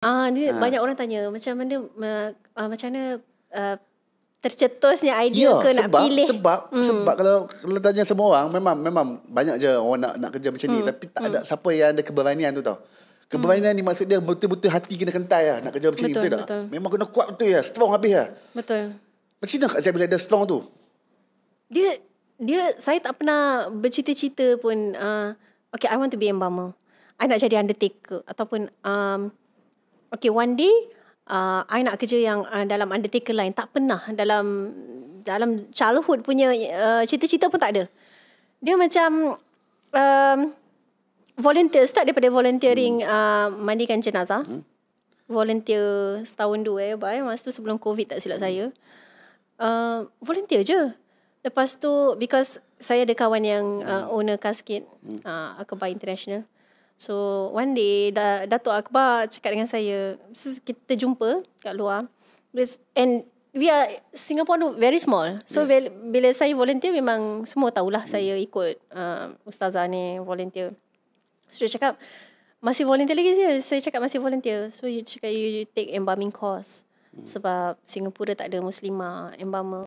Dia Ha. banyak orang tanya macam mana macam mana tercetusnya idea Ya, ke nak pilih. sebab kalau tanya semua orang, memang banyak je orang nak kerja macam ni, tapi tak ada siapa yang ada keberanian tu tau. Keberanian ni maksud dia betul-betul hati kena kental lah nak kerja macam ni, betul tak? Memang kena kuat betul ya, strong habis lah. Betul. Macam mana Kak Zai boleh ada strong tu? Dia saya tak pernah bercita-cita pun okay, I want to be embalmer. I nak jadi undertaker ataupun okay, one day I nak kerja yang dalam undertaker line. Tak pernah dalam childhood punya cita-cita pun tak ada. Dia macam volunteer, start daripada volunteering mandikan jenazah. Volunteer setahun 2 masa tu sebelum COVID tak silap saya. Volunteer je. Lepas tu because saya ada kawan yang owner casket Akbar International. So one day Datuk Akbar cakap dengan saya, kita jumpa kat luar, and we are Singapore tu very small. So bila saya volunteer memang semua tahulah saya ikut ustazah ni volunteer. So dia cakap, masih volunteer lagi je? Saya cakap masih volunteer. So you cakap you take embalming course. Sebab Singapura tak ada Muslimah embalmer.